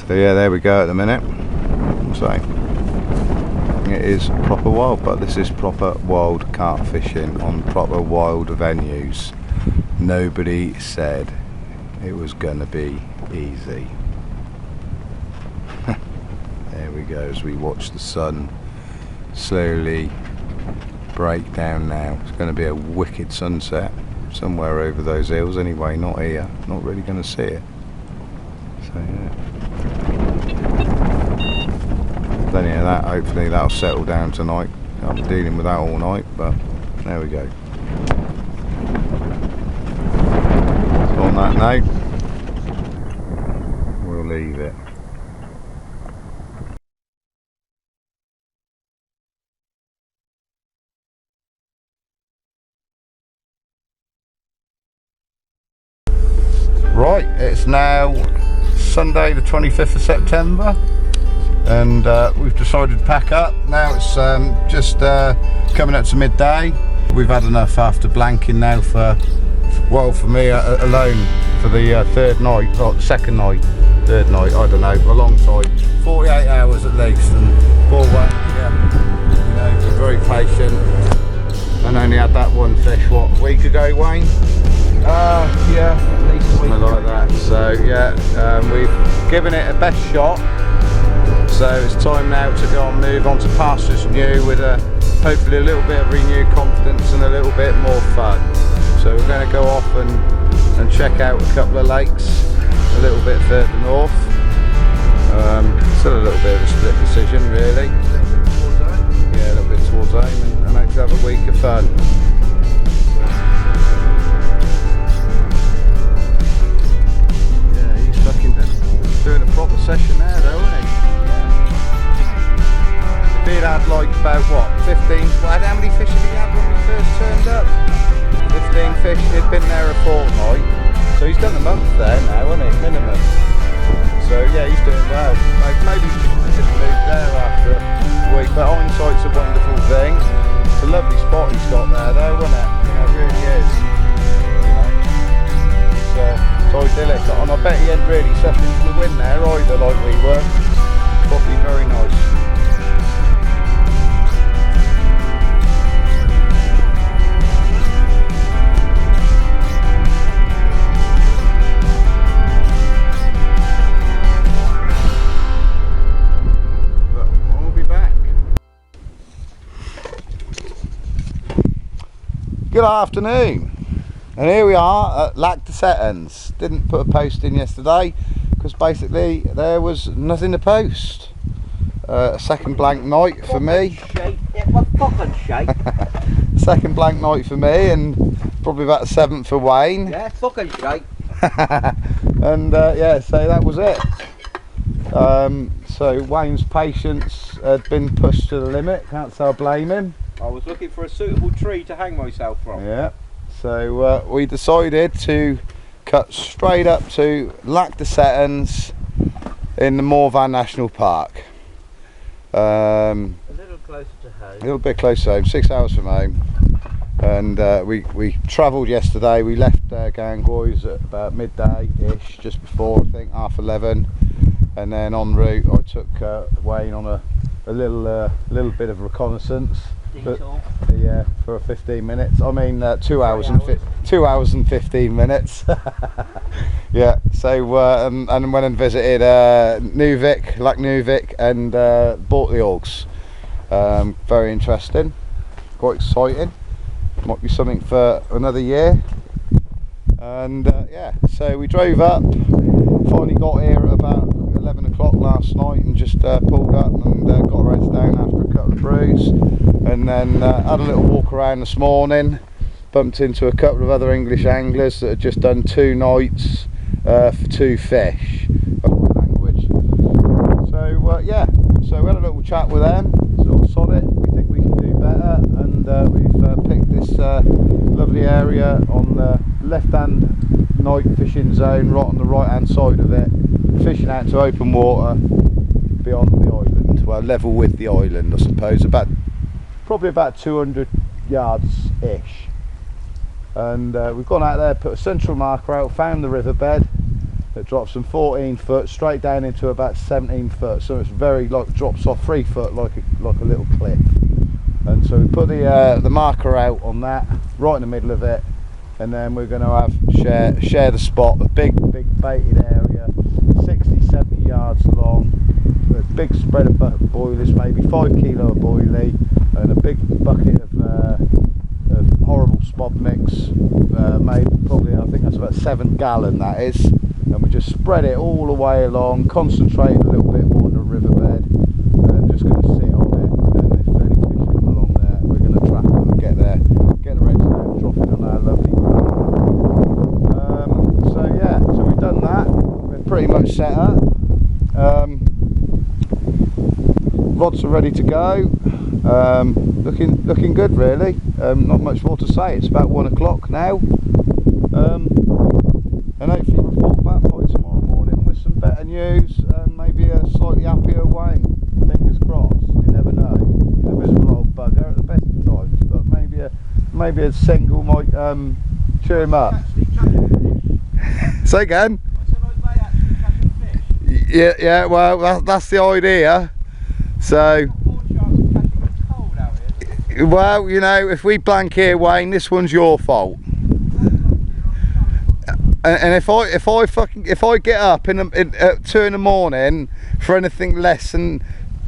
So yeah, there we go at the minute. So it is proper wild, but this is proper wild carp fishing on proper wild venues. Nobody said it was gonna be easy. There we go, as we watch the sun slowly break down now. It's going to be a wicked sunset somewhere over those hills anyway, not here. Not really going to see it. So yeah. Then yeah, that, hopefully that'll settle down tonight. I'll be dealing with that all night, but there we go. So on that note, we'll leave it. Right, it's now Sunday the 25th of September, and we've decided to pack up. Now it's just coming up to midday. We've had enough after blanking now for me alone for the third night, or second night, third night, I don't know, a long time, 48 hours at least, and poor Wayne, yeah, you know, been very patient, and only had that one fish, what, a week ago, Wayne? Yeah, at least something like that. So yeah, we've given it a best shot. So it's time now to go and move on to pastures new with hopefully a little bit of renewed confidence and a little bit more fun. So we're going to go off and check out a couple of lakes a little bit further north. Still a little bit of a split decision really. Yeah, a little bit towards home, and hope to have a week of fun. Doing a proper session there though, isn't he? Yeah. If he'd had like about what, 15, how many fish did he have when we first turned up? 15 fish, he'd been there a fortnight, so he's done a month there now, hasn't he, minimum. So yeah, he's doing well. Maybe he didn't move there after a week, but hindsight's a wonderful thing. It's a lovely spot he's got there though, isn't it? You know, it really is. You know, it's idyllic, and I bet he ain't really suffering from the wind there either like we were. Probably very nice. But I'll be back. Good afternoon. And here we are at Lac de Sept. Didn't put a post in yesterday because basically there was nothing to post. A second blank night for me. my fucking shake. Second blank night for me, and probably about the 7th for Wayne. Yeah, fucking shake. And yeah, so that was it. So Wayne's patience had been pushed to the limit, can't say I blame him. I was looking for a suitable tree to hang myself from. Yeah, so we decided to cut straight up to Lac de Settons in the Morvan National Park. A little closer to home. A little bit close to home, 6 hours from home. And we travelled yesterday. We left Gangois at about midday-ish, just before, I think, 11:30. And then en route I took Wayne on a little bit of reconnaissance. Detour. Yeah, for 15 minutes. I mean 2 hours and 2 hours and 15 minutes. Yeah, so and went and visited Nuvik, Lac Nuvik, and bought the Orgs. Very interesting, quite exciting. Might be something for another year. And yeah, so we drove up, finally got here at about 11 o'clock last night, and just pulled up and got our heads down after a couple of brews, and then had a little walk around this morning, bumped into a couple of other English anglers that had just done 2 nights for 2 fish, language. So yeah, so we had a little chat with them, sort of sod it, we think we can do better, and we've picked this lovely area on the left hand night fishing zone, right on the right hand side of it, fishing out to open water beyond the island, well, level with the island I suppose, probably about 200 yards ish. And we've gone out there, put a central marker out, found the riverbed that drops from 14 foot straight down into about 17 foot, so it's very, like, drops off 3 foot like a little cliff. And so we put the marker out on that, right in the middle of it, and then we're going to share the spot, a big baited area, 60-70 yards long, with a big spread of boilies, maybe 5 kilo of boilie, and a big bucket of horrible spod mix, made probably, I think that's about 7 gallon that is, and we just spread it all the way along, concentrate a little bit more on the riverbed, and just going to sit on it, and if any fish come along there, we're going to trap them and get the rates down, drop it on our lovely ground. So yeah, so we've done that, we're pretty much set up, rods are ready to go, looking good really, not much more to say, it's about 1 o'clock now, and hopefully report back by tomorrow morning with some better news and maybe a slightly happier Wayne. Fingers crossed, you never know, he's a miserable old bugger at the best of times, but maybe a single might cheer him up. Say again? Yeah, well that's the idea. So well, you know, if we blank here, Wayne, this one's your fault. And if I get up at 2 in the morning for anything less than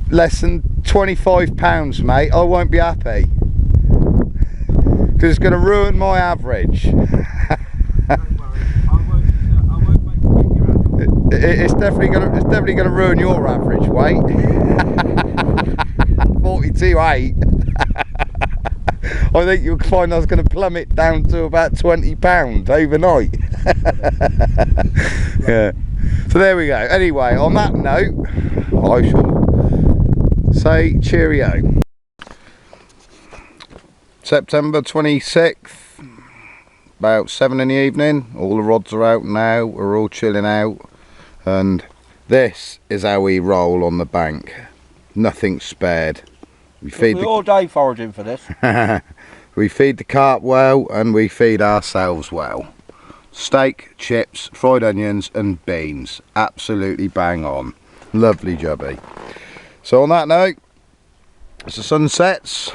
£25, mate, I won't be happy, because it's going to ruin my average. It's definitely going to ruin your average, Wayne. 42.8. I think you'll find I was going to plummet down to about £20 overnight. Yeah. So there we go. Anyway, on that note, I shall say cheerio. September 26th, about 7 in the evening. All the rods are out now. We're all chilling out, and this is how we roll on the bank. Nothing spared. We're all day foraging for this. We feed the carp well, and we feed ourselves well. Steak, chips, fried onions and beans. Absolutely bang on. Lovely jubby. So on that note, as the sun sets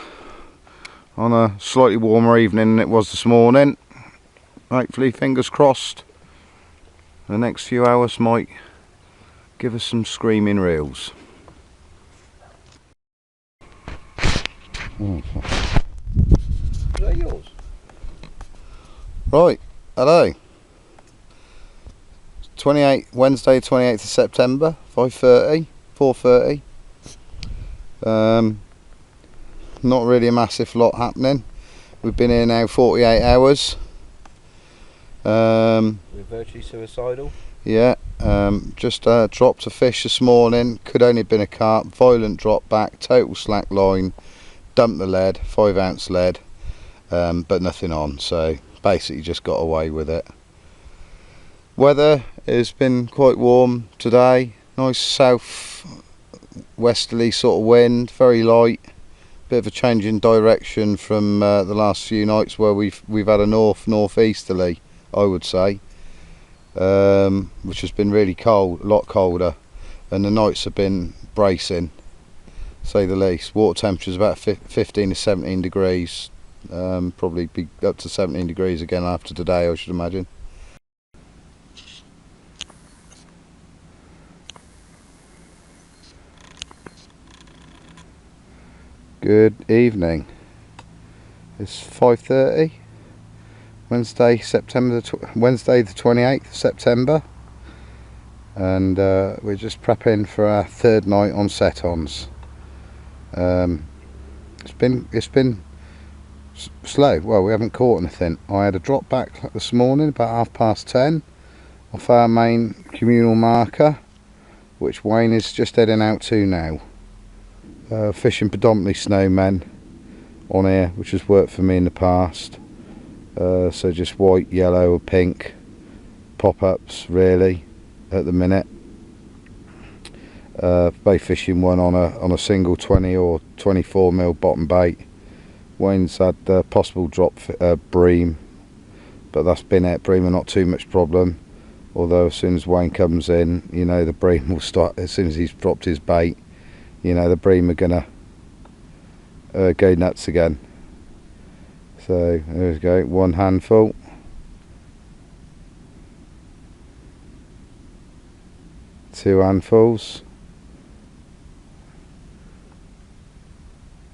on a slightly warmer evening than it was this morning, hopefully, fingers crossed, the next few hours might give us some screaming reels. Is that yours? Right, hello. Wednesday 28th of September, 4:30. not really a massive lot happening. We've been here now 48 hours. We're virtually suicidal. Yeah, just dropped a fish this morning. Could only have been a carp. Violent drop back, total slack line. Dumped the lead, 5 ounce lead, but nothing on. So basically just got away with it. Weather has been quite warm today. Nice south westerly sort of wind, very light. Bit of a change in direction from the last few nights where we've had a northeasterly, I would say, which has been really cold, a lot colder, and the nights have been bracing, say the least. Water temperature is about 15 to 17 degrees, probably be up to 17 degrees again after today, I should imagine. Good evening. It's 5:30. Wednesday the 28th of September, and we're just prepping for our third night on set-ons. It's been slow. Well, we haven't caught anything. I had a drop back this morning about 10:30 off our main communal marker, which Wayne is just heading out to now. Fishing predominantly snowmen on here, which has worked for me in the past. So just white, yellow or pink pop-ups really at the minute. Bait fishing one on a single 20 or 24 mil bottom bait. Wayne's had possible drop bream, but that's been it. Bream are not too much problem, although as soon as Wayne comes in, you know, the bream will start as soon as he's dropped his bait. You know, the bream are gonna go nuts again. So there we go, one handful. Two handfuls.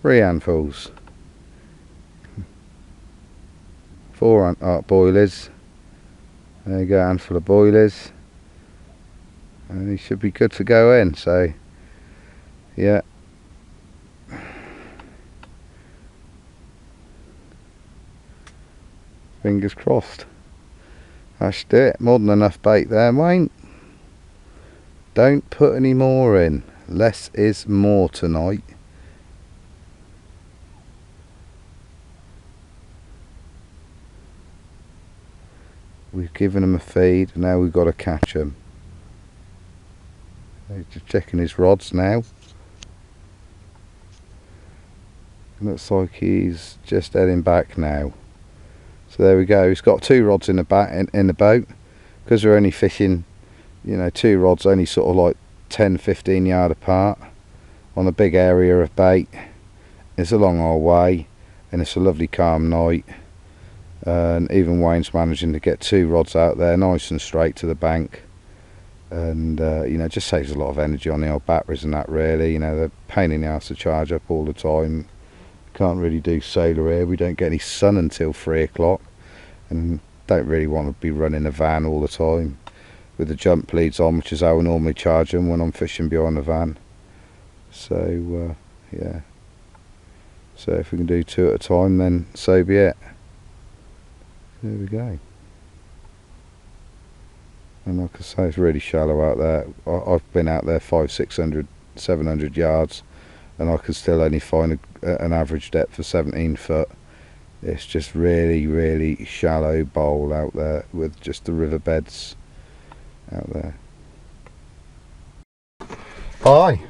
Three handfuls. Four boilies. There you go, handful of boilies. And he should be good to go in, so yeah. Fingers crossed. I should do it. More than enough bait there, Wayne. Don't put any more in. Less is more tonight. We've given him a feed. Now we've got to catch him. He's just checking his rods now. Looks like he's just heading back now. So there we go. He's got two rods in the boat, because we're only fishing, you know, two rods only sort of like 10-15 yard apart on a big area of bait. It's a long old way, and it's a lovely calm night, and even Wayne's managing to get two rods out there nice and straight to the bank, and you know, just saves a lot of energy on the old batteries and that really. You know, they're a pain in the ass to charge up all the time. Can't really do solar here. We don't get any sun until 3 o'clock, and don't really want to be running a van all the time with the jump leads on, which is how I normally charge them when I'm fishing behind the van. So yeah, so if we can do two at a time, then so be it. There we go. And like I say, it's really shallow out there. I've been out there 500, 600, 700 yards, and I could still only find an average depth of 17 foot. It's just really shallow bowl out there with just the riverbeds out there. Hi,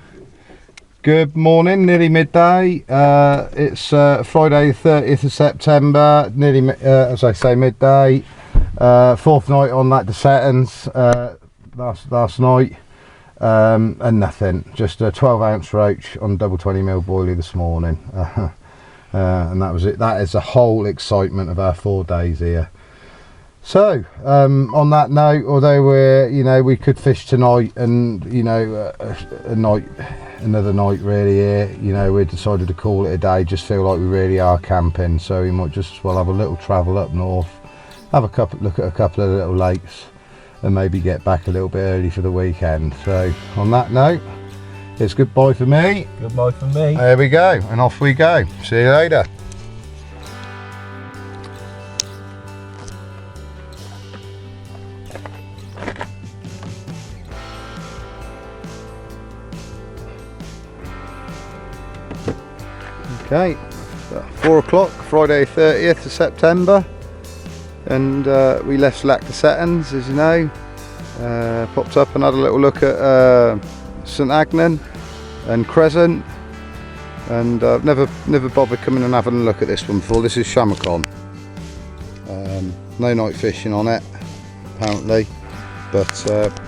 good morning, nearly midday. It's Friday the 30th of September, nearly as I say, midday. Fourth night on that to set-ins last night, and nothing, just a 12 ounce roach on double 20 mil boilie this morning. And that was it. That is the whole excitement of our 4 days here. So on that note, although we're, you know, we could fish tonight, and you know, another night really here, you know, we decided to call it a day. Just feel like we really are camping, so we might just as well have a little travel up north, have a look at a couple of little lakes, and maybe get back a little bit early for the weekend. So on that note, It's goodbye for me. Goodbye from me. There we go, and off we go. See you later. Okay, 4 o'clock, Friday 30th of September, and we left Lacta Settings, as you know. Popped up and had a little look at St Agnan and Crescent, and I've never bothered coming and having a look at this one before. This is Shamacon. No night fishing on it apparently, but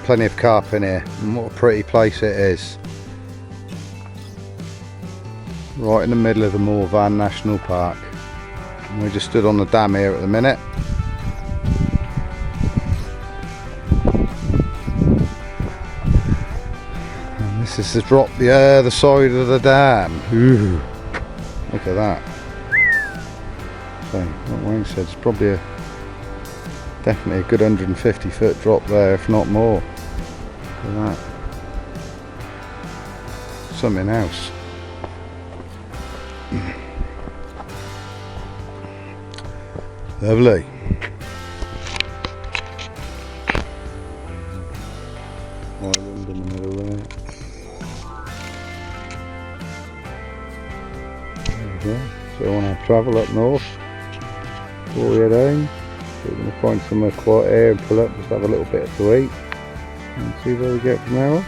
plenty of carp in here, and what a pretty place it is. Right in the middle of the Morvan National Park. And we just stood on the dam here at the minute. And this is to drop the other side of the dam. Ooh, look at that. So, what Wayne said, it's probably definitely a good 150 foot drop there, if not more. Look at that. Something else. Lovely. Island in the middle there. There we go. So on our travel up north, before we head home, so we're going to find somewhere quiet here and pull up, just have a little bit to eat and see where we get from there on.